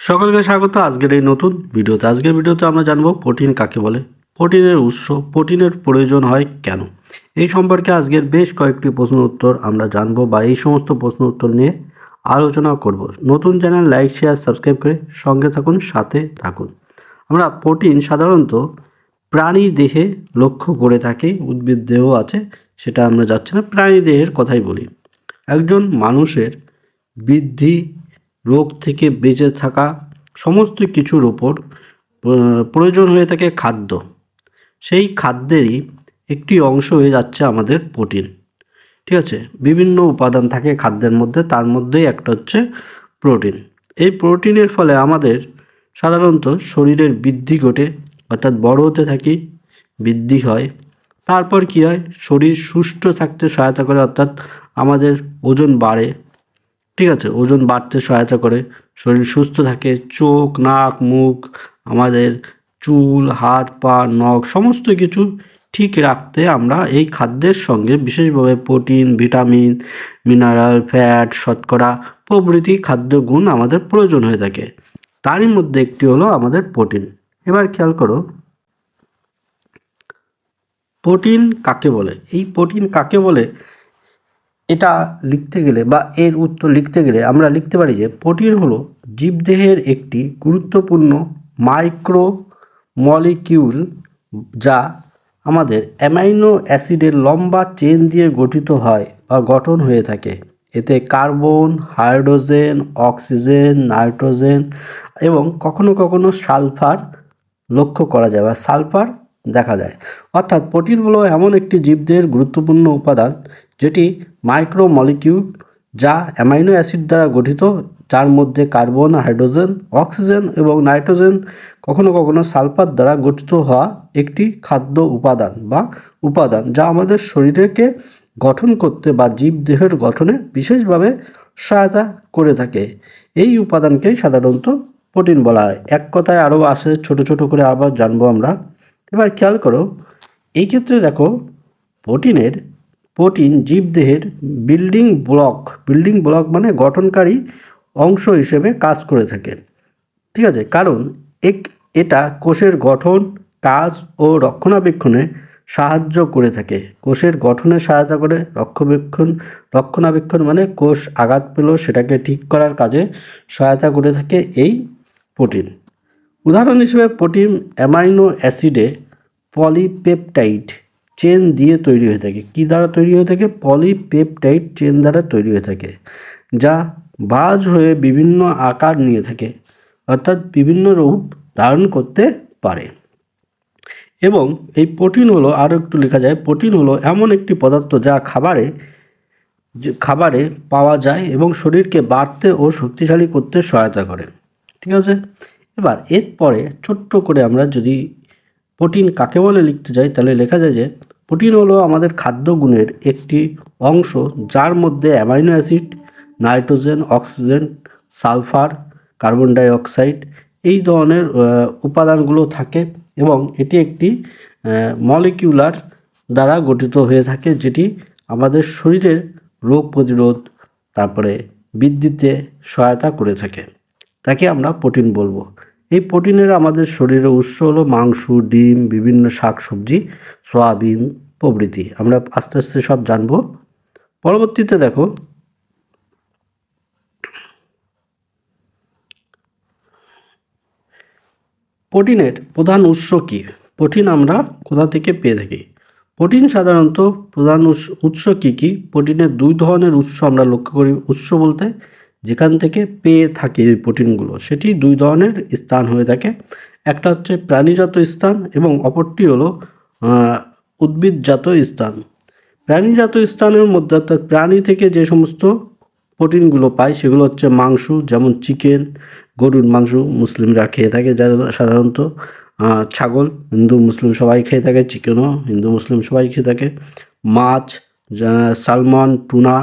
সকলকে স্বাগত আজকের এই নতুন ভিডিওতে। আজকের ভিডিওতে আমরা জানবো প্রোটিন কাকে বলে, প্রোটিনের উৎস, প্রোটিনের প্রয়োজন হয় কেন। এই সম্পর্কে আজকের বেশ কয়েকটি প্রশ্ন উত্তর আমরা জানবো বা এই সমস্ত প্রশ্ন উত্তর নিয়ে আলোচনা করব। নতুন চ্যানেল লাইক শেয়ার সাবস্ক্রাইব করে সঙ্গে থাকুন, সাথে থাকুন। আমরা প্রোটিন সাধারণত প্রাণী দেহে লক্ষ্য করে থাকি, উদ্ভিদ দেহ আছে সেটা আমরা যাচ্ছি না, প্রাণী দেহের কথাই বলি। একজন মানুষের বৃদ্ধি, রোগ থেকে বেঁচে থাকা সমস্ত কিছুর উপর প্রয়োজন হয়ে থাকে খাদ্য। সেই খাদ্যেরই একটি অংশ হয়ে যাচ্ছে আমাদের প্রোটিন। ঠিক আছে, বিভিন্ন উপাদান থাকে খাদ্যের মধ্যে, তার মধ্যেই একটা হচ্ছে প্রোটিন। এই প্রোটিনের ফলে আমাদের সাধারণত শরীরের বৃদ্ধি ঘটে, অর্থাৎ বড় হতে থাকি, বৃদ্ধি হয়। তারপর কি হয়, শরীর সুস্থ থাকতে সহায়তা করে, অর্থাৎ আমাদের ওজন বাড়ে। ঠিক আছে, ওজন বাড়তে সহায়তা করে, শরীর সুস্থ থাকে, চোখ নাক মুখ, আমাদের চুল হাত পা নখ সমস্ত কিছু ঠিক রাখতে আমরা এই খাদ্যের সঙ্গে বিশেষভাবে প্রোটিন, ভিটামিন, মিনারেল, ফ্যাট, শর্করা প্রভৃতি খাদ্য গুণ আমাদের প্রয়োজন হয়ে থাকে। তারই মধ্যে একটি হলো আমাদের প্রোটিন। এবার খেয়াল করো, প্রোটিন কাকে বলে। এই প্রোটিন কাকে বলে এটা লিখতে গেলে বা এর উত্তর লিখতে গেলে আমরা লিখতে পারি যে প্রোটিন হলো জীবদেহের একটি গুরুত্বপূর্ণ মাইক্রো মলিকিউল, যা আমাদের অ্যামাইনো অ্যাসিডের লম্বা চেন দিয়ে গঠিত হয় বা গঠন হয়ে থাকে। এতে কার্বন, হাইড্রোজেন, অক্সিজেন, নাইট্রোজেন এবং কখনো কখনো সালফার লক্ষ্য করা যায় বা সালফার দেখা যায়। অর্থাৎ প্রোটিন হলো এমন একটি জীবদেহের গুরুত্বপূর্ণ উপাদান যেটি মাইক্রো মলিকিউল, যা অ্যামাইনো অ্যাসিড দ্বারা গঠিত, যার মধ্যে কার্বন, হাইড্রোজেন, অক্সিজেন এবং নাইট্রোজেন, কখনো কখনো সালফার দ্বারা গঠিত হওয়া একটি খাদ্য উপাদান যা আমাদের শরীরকে গঠন করতে বা জীবদেহের গঠনে বিশেষভাবে সহায়তা করে থাকে। এই উপাদানকেই সাধারণত প্রোটিন বলা হয়। এক কথায় আরও আসে, ছোট ছোট করে আবার জানবো আমরা। এবার খেয়াল করো, এই ক্ষেত্রে দেখো প্রোটিন জীবদেহের বিল্ডিং ব্লক মানে গঠনকারী অংশ হিসেবে কাজ করে থাকে। ঠিক আছে, কারণ এটা কোষের গঠন, কাজ ও রক্ষণাবেক্ষণে সাহায্য করে থাকে। কোষের গঠনে সহায়তা করে, রক্ষণাবেক্ষণ মানে কোষ আঘাত পেল সেটাকে ঠিক করার কাজে সহায়তা করে থাকে এই প্রোটিন। উদাহরণ হিসেবে প্রোটিন অ্যামাইনো অ্যাসিডে পলিপেপটাইড চেন দিয়ে তৈরি হয়ে থাকে। কী দ্বারা তৈরি হয়ে থাকে? পলিপেপটাইড চেন দ্বারা তৈরি হয়ে থাকে, যা ভাঁজ হয়ে বিভিন্ন আকার নিয়ে থাকে, অর্থাৎ বিভিন্ন রূপ ধারণ করতে পারে। এবং এই প্রোটিন হলো, আরও একটু লেখা যায়, প্রোটিন হলো এমন একটি পদার্থ যা খাবারে পাওয়া যায় এবং শরীরকে বাড়তে ও শক্তিশালী করতে সহায়তা করে। ঠিক আছে, এবার এরপরে ছোট্ট করে আমরা যদি প্রোটিন কাকে বলে লিখতে যাই, তাহলে লেখা যায় যে প্রোটিন হলো আমাদের খাদ্য গুণের একটি অংশ, যার মধ্যে amino acid, nitrogen, oxygen, sulphur, carbon dioxide এই ধরনের উপাদানগুলো থাকে এবং এটি একটি মলিকিউলার দ্বারা গঠিত হয়ে থাকে, যেটি আমাদের শরীরের রোগ প্রতিরোধ, তারপরে বৃদ্ধিতে সহায়তা করে থাকে। তাকে আমরা প্রোটিন বলবো। এই প্রোটিনের আমাদের শরীরের উৎস হলো মাংস, ডিম, বিভিন্ন শাকসবজি, সয়াবিন প্রভৃতি। আমরা আস্তে আস্তে সব জানবো। পরবর্তীতে দেখো, প্রোটিনের প্রধান উৎস কী? প্রোটিন আমরা কোথা থেকে পেয়ে থাকি? প্রোটিন সাধারণত প্রধান উৎস কী কী? প্রোটিনের দুই ধরনের উৎস আমরা লক্ষ্য করি। উৎস বলতে যেখান থেকে পেয়ে থাকি এই প্রোটিনগুলো, সেটি দুই ধরনের স্থান হয়ে থাকে। একটা হচ্ছে প্রাণীজাত স্থান এবং অপরটি হলো উদ্ভিদজাত স্থান। প্রাণীজাত স্থানের মধ্যে, অর্থাৎ প্রাণী থেকে যে সমস্ত প্রোটিনগুলো পাই সেগুলো হচ্ছে মাংস, যেমন চিকেন, গরুর মাংস মুসলিমরা খেয়ে থাকে, যারা সাধারণত ছাগল হিন্দু মুসলিম সবাই খেয়ে থাকে, চিকেনও হিন্দু মুসলিম সবাই খেয়ে থাকে, মাছ, সালমন, টুনা,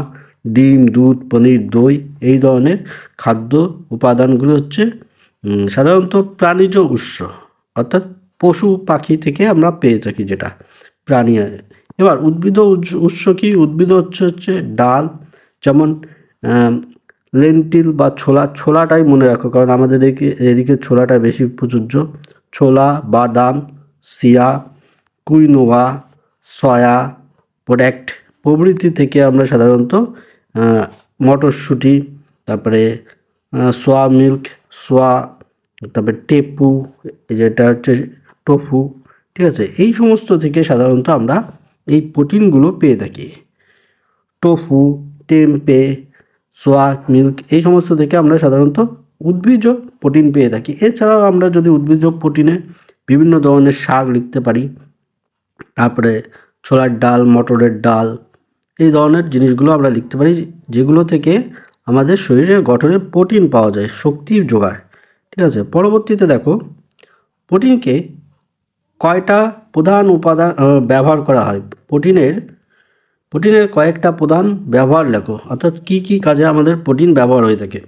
ডিম, দুধ, পনির, দই এই ধরনের খাদ্য উপাদানগুলো হচ্ছে সাধারণত প্রাণীজ উৎস, অর্থাৎ পশু পাখি থেকে আমরা পেয়ে থাকি যেটা প্রাণী। এবার উদ্ভিদ উৎস কি? উদ্ভিদ হচ্ছে ডাল, যেমন লেন্টিল বা ছোলাটাই মনে রাখো, কারণ আমাদের এদিকে ছোলাটা বেশি প্রযোজ্য। ছোলা, বাদাম, সিয়া, কুইনোয়া, সয়া প্রোডাক্ট প্রভৃতি থেকে আমরা সাধারণত মটরশুঁটি, তারপরে সোয়া মিল্ক, সোয়া, তারপরে টেপু, যেটা হচ্ছে টোফু, ঠিক আছে, এই সমস্ত থেকে সাধারণত আমরা এই প্রোটিনগুলো পেয়ে থাকি। টোফু, টেম্পে, সোয়া মিল্ক, এই সমস্ত থেকে আমরা সাধারণত উদ্ভিজ্জ প্রোটিন পেয়ে থাকি। এছাড়াও আমরা যদি উদ্ভিজ্জ প্রোটিনে বিভিন্ন ধরনের শাক লিখতে পারি, তারপরে ছোলার ডাল, মটরের ডাল, এই ধরনের জিনিসগুলো আমরা লিখতে পারি, যেগুলো থেকে আমাদের শরীরের গঠনে প্রোটিন পাওয়া যায়, শক্তির জোগাড়। ঠিক আছে, পরবর্তীতে দেখো প্রোটিনকে কয়টা প্রধান উপাদান ব্যবহার করা হয়। প্রোটিনের কয়েকটা প্রধান ব্যবহার লেখো, অর্থাৎ কী কী কাজে আমাদের প্রোটিন ব্যবহার হয়ে থাকে।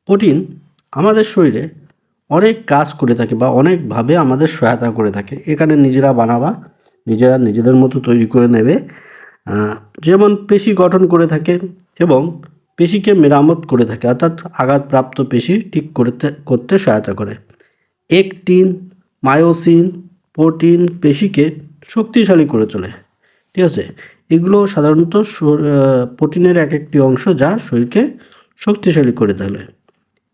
প্রোটিন আমাদের শরীরে অনেক কাজ করে থাকে বা অনেকভাবে আমাদের সহায়তা করে থাকে। এখানে নিজেরা বানাবা, নিজেরা নিজেদের মতো তৈরি করে নেবে। যেমন পেশি গঠন করে থাকে এবং পেশিকে মেরামত করে থাকে, অর্থাৎ আঘাতপ্রাপ্ত পেশি ঠিক করতে সহায়তা করে। একটিন, মায়োসিন, প্রোটিন পেশিকে শক্তিশালী করে তোলে। ঠিক আছে, এগুলো সাধারণত প্রোটিনের এক একটি অংশ যা শরীরকে শক্তিশালী করে তোলে।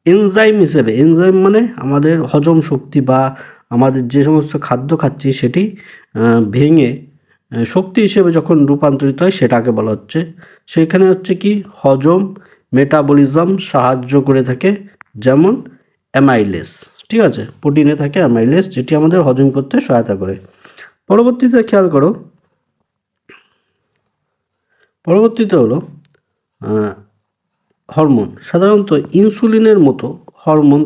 এনজাইম হিসেবে, এনজাইম মানে আমাদের হজম শক্তি বা আমাদের যে সমস্ত খাদ্য খাচ্ছি সেটি ভেঙে শক্তি হিসেবে যখন রূপান্তরিত হয় সেটাকে বলা হচ্ছে। সেখানে হচ্ছে কি হজম, মেটাবলিজম সাহায্য করে থাকে, যেমন অ্যামাইলেস। ঠিক আছে, প্রোটিনে থাকে অ্যামাইলেস, যেটি আমাদের হজম করতে সহায়তা করে। পরবর্তীতে খেয়াল করো, পরবর্তীতে হলো হরমোন। সাধারণত ইনসুলিনের মতো হরমোন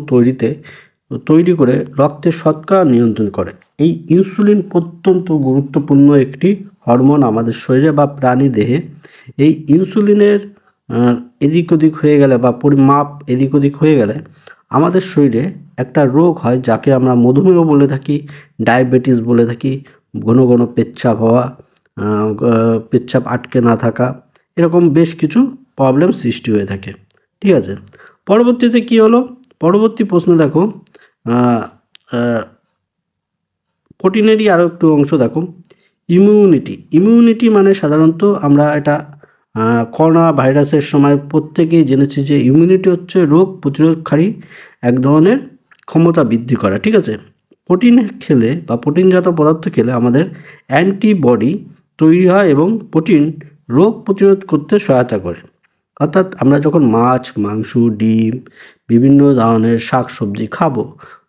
তৈরি করে রক্তের শর্করা নিয়ন্ত্রণ করে। এই ইনসুলিন অত্যন্ত গুরুত্বপূর্ণ একটি হরমোন আমাদের শরীরে বা প্রাণী দেহে। এই ইনসুলিনের এদিক ওদিক হয়ে গেলে বা পরিমাপ এদিক ওদিক হয়ে গেলে আমাদের শরীরে একটা রোগ হয়, যাকে আমরা মধুমেহ বলে থাকি, ডায়াবেটিস বলে থাকি, ঘন ঘন পেচ্ছাপ হওয়া, পেচ্ছাপ আটকে না থাকা, এরকম বেশ কিছু প্রবলেম সৃষ্টি হয়ে থাকে। ঠিক আছে, পরবর্তীতে কি হলো, পরবর্তী প্রশ্ন দেখো, প্রোটিনেরই আরও একটু অংশ দেখো, ইমিউনিটি মানে সাধারণত আমরা এটা করোনা ভাইরাসের সময় প্রত্যেকেই জেনেছি যে ইমিউনিটি হচ্ছে রোগ প্রতিরোধকারী এক ধরনের ক্ষমতা বৃদ্ধি করা। ঠিক আছে, প্রোটিন খেলে বা প্রোটিনজাত পদার্থ খেলে আমাদের অ্যান্টিবডি তৈরি হয় এবং প্রোটিন রোগ প্রতিরোধ করতে সহায়তা করে। অর্থাৎ আমরা যখন মাছ, মাংস, ডিম, বিভিন্ন ধরনের শাকসবজি খাবো,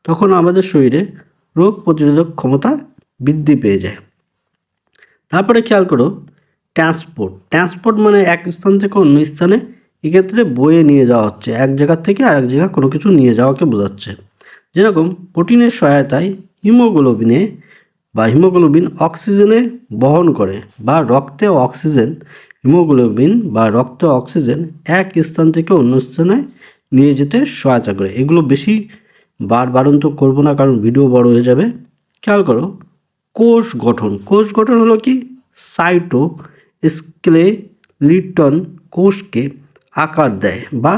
তখন আমাদের শরীরে রোগ প্রতিরোধক ক্ষমতা বৃদ্ধি পেয়ে যায়। তারপরে খেয়াল করো ট্রান্সপোর্ট মানে এক স্থান থেকে অন্য স্থানে, এক্ষেত্রে বয়ে নিয়ে যাওয়া হচ্ছে, এক জায়গা থেকে আরেক জায়গা কোনো কিছু নিয়ে যাওয়াকে বোঝাচ্ছে। যেরকম প্রোটিনের সহায়তায় হিমোগ্লোবিন অক্সিজেনে বহন করে বা রক্তে অক্সিজেন এক স্থান থেকে অন্য স্থানে নিয়ে যেতে সহায়তা করে। এগুলো বেশি বারন্ত করবো না, কারণ ভিডিও বড় হয়ে যাবে। খেয়াল করো কোষ গঠন হলো কি, সাইটোস্কেলেটন কোষকে আকার দেয় বা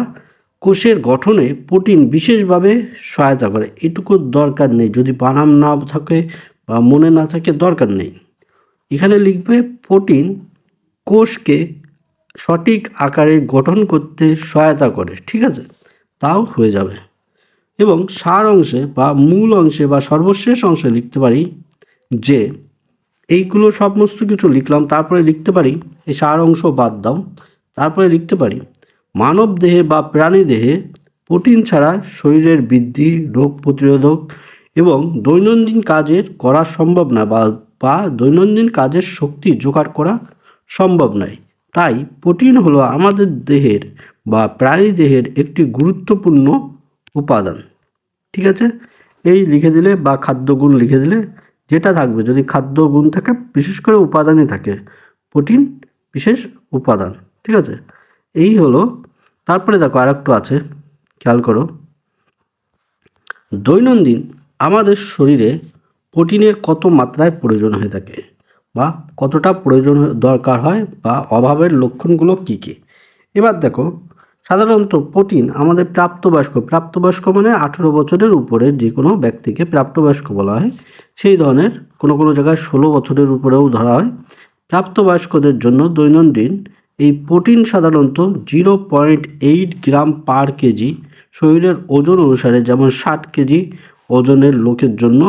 কোষের গঠনে প্রোটিন বিশেষভাবে সহায়তা করে। এটুকু দরকার নেই, যদি বানাম না থাকে বা মনে না থাকে দরকার নেই। এখানে লিখবে প্রোটিন কোষকে সঠিক আকারে গঠন করতে সহায়তা করে। ঠিক আছে, তাও হয়ে যাবে। এবং সার অংশে বা মূল অংশে বা সর্বশেষ অংশে লিখতে পারি যে এইগুলো সমস্ত কিছু লিখলাম, তারপরে লিখতে পারি এই সার অংশ বাদ দাও, তারপরে লিখতে পারি মানব দেহে বা প্রাণী দেহে প্রোটিন ছাড়া শরীরের বৃদ্ধি, রোগ প্রতিরোধক এবং দৈনন্দিন কাজের করা সম্ভব না বা দৈনন্দিন কাজের শক্তি জোগাড় করা সম্ভব নয়। তাই প্রোটিন হলো আমাদের দেহের বা প্রাণী দেহের একটি গুরুত্বপূর্ণ উপাদান। ঠিক আছে, এই লিখে দিলে বা খাদ্যগুণ লিখে দিলে যেটা থাকবে, যদি খাদ্যগুণ থাকে, বিশেষ করে উপাদানই থাকে, প্রোটিন বিশেষ উপাদান। ঠিক আছে, এই হলো। তারপরে দেখো আরেকটু আছে, খেয়াল করো দৈনন্দিন আমাদের শরীরে প্রোটিনের কত মাত্রায় প্রয়োজন হয়ে থাকে বা কতটা প্রয়োজন দরকার হয় বা অভাবের লক্ষণগুলো কী কী। এবার দেখো সাধারণত প্রোটিন আমাদের প্রাপ্তবয়স্ক মানে 18 বছরের উপরে যে কোনো ব্যক্তিকে প্রাপ্তবয়স্ক বলা হয়। সেই ধরনের কোনো জায়গায় 16 বছরের উপরেও ধরা হয়। প্রাপ্তবয়স্কদের জন্য দৈনন্দিন এই প্রোটিন সাধারণত 0.8 গ্রাম পার কেজি শরীরের ওজন অনুসারে, যেমন 60 কেজি ওজনের লোকের জন্য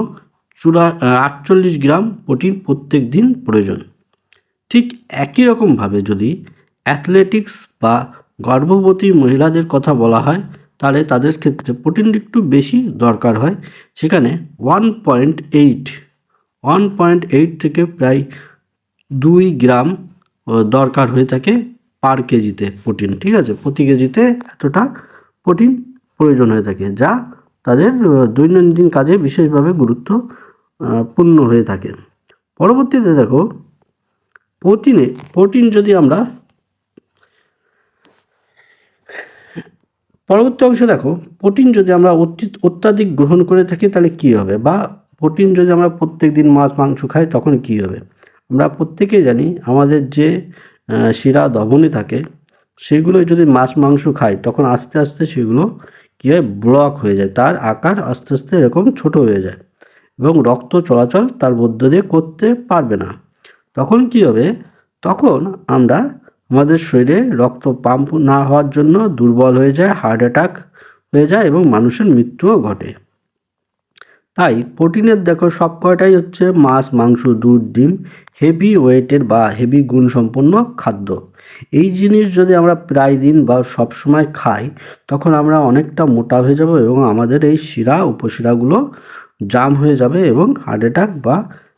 48 গ্রাম প্রোটিন প্রত্যেক দিন প্রয়োজন। ঠিক একই রকমভাবে যদি অ্যাথলেটিক্স বা গর্ভবতী মহিলাদের কথা বলা হয়, তাহলে তাদের ক্ষেত্রে প্রোটিন একটু বেশি দরকার হয়। সেখানে 1.8 থেকে প্রায় 2 গ্রাম দরকার হয়ে থাকে পার কেজিতে প্রোটিন। ঠিক আছে, প্রতি কেজিতে এতটা প্রোটিন প্রয়োজন হয়ে থাকে, যা তাদের দৈনন্দিন কাজে বিশেষভাবে গুরুত্বপূর্ণ হয়ে থাকে। পরবর্তীতে দেখো, প্রোটিন যদি আমরা পরবর্তী অংশে দেখো, প্রোটিন যদি আমরা অত্যাধিক গ্রহণ করে থাকি তাহলে কী হবে, বা প্রোটিন যদি আমরা প্রত্যেক দিন মাছ মাংস খাই তখন কী হবে। আমরা প্রত্যেকেই জানি আমাদের যে শিরা ধমনী থাকে সেগুলো যদি মাছ মাংস খাই তখন আস্তে আস্তে সেগুলো কী হয়, ব্লক হয়ে যায়, তার আকার আস্তে আস্তে এরকম ছোট হয়ে যায় এবং রক্ত চলাচল তার মধ্য দিয়ে করতে পারবে না। তখন কী হবে, তখন আমাদের শরীরে রক্ত পাম্প না হওয়ার জন্য দুর্বল হয়ে যায়, হার্ট অ্যাটাক হয়ে যায় এবং মানুষের মৃত্যুও ঘটে। তাই প্রোটিনের দেখো সব কয়টাই হচ্ছে মাছ মাংস দুধ ডিম হেভি ওয়েটের বা হেভি গুণসম্পন্ন খাদ্য। এই জিনিস যদি আমরা প্রায় দিন বা সব সময় খাই তখন আমরা অনেকটা মোটা হয়ে যাব এবং আমাদের এই শিরা উপশিরাগুলো জাম হয়ে যাবে এবং হার্ট অ্যাটাক বা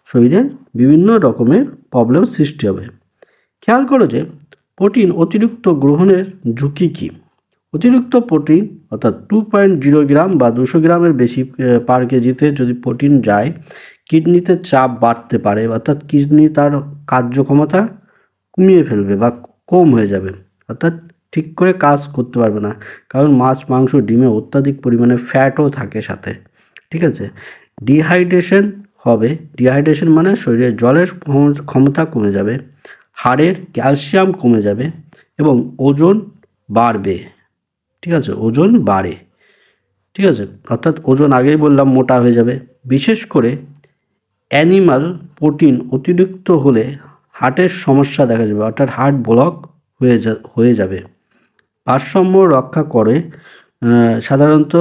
শরীরের বিভিন্ন রকমের প্রবলেম সৃষ্টি হবে। খেয়াল করো যে প্রোটিন অতিরিক্ত গ্রহণের ঝুঁকি কী। অতিরিক্ত প্রোটিন অর্থাৎ 2.0 গ্রাম বা 200 গ্রামের বেশি পার কেজিতে যদি প্রোটিন যায়, কিডনিতে চাপ বাড়তে পারে, অর্থাৎ কিডনি তার কার্যক্ষমতা কমিয়ে ফেলবে বা কম হয়ে যাবে, অর্থাৎ ঠিক করে কাজ করতে পারবে না, কারণ মাছ মাংস ডিমে অত্যাধিক পরিমাণে ফ্যাটও থাকে সাথে। ঠিক আছে, ডিহাইড্রেশন মানে শরীরে জলের ক্ষমতা কমে যাবে, হাড়ের ক্যালসিয়াম কমে যাবে এবং ওজন বাড়বে। ঠিক আছে, ওজন বাড়ে। ঠিক আছে, অর্থাৎ ওজন আগেই বললাম মোটা হয়ে যাবে। বিশেষ করে অ্যানিমাল প্রোটিন অতিরিক্ত হলে হার্টের সমস্যা দেখা যাবে, অর্থাৎ হার্ট ব্লক হয়ে যাবে। ভারসাম্য রক্ষা করে সাধারণত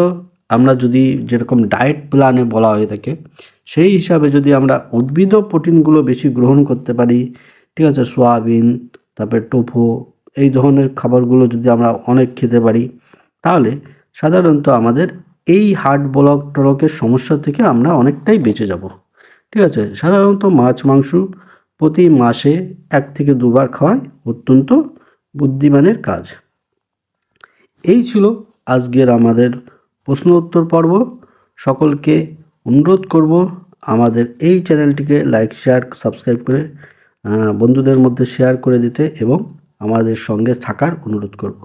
আমরা যদি যেরকম ডায়েট প্ল্যানে বলা হয়ে থাকে সেই হিসাবে যদি আমরা উদ্ভিদ প্রোটিনগুলো বেশি গ্রহণ করতে পারি, ঠিক আছে, সয়াবিন তারপরে টোফু এই ধরনের খাবারগুলো যদি আমরা অনেক খেতে পারি তাহলে সাধারণত আমাদের এই হার্ট ব্লক টলকের সমস্যা থেকে আমরা অনেকটাই বেঁচে যাব। ঠিক আছে, সাধারণত মাছ মাংস প্রতি মাসে 1 থেকে 2 বার খাওয়াই অত্যন্ত বুদ্ধিমানের কাজ। এই ছিল আজকের আমাদের প্রশ্ন উত্তর পর্ব। সকলকে অনুরোধ করব আমাদের এই চ্যানেলটিকে লাইক শেয়ার সাবস্ক্রাইব করে বন্ধুদের মধ্যে শেয়ার করে দিতে এবং আমাদের সঙ্গে থাকার অনুরোধ করব।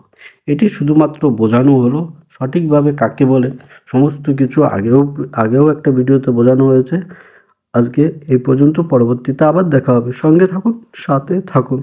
এটি শুধুমাত্র বোঝানো হলো, সঠিকভাবে কাকে বলে সমস্ত কিছু আগেও একটা ভিডিওতে বোঝানো হয়েছে। আজকে এই পর্যন্ত, পরবর্তীতে আবার দেখা হবে। সঙ্গে থাকুন, সাথে থাকুন।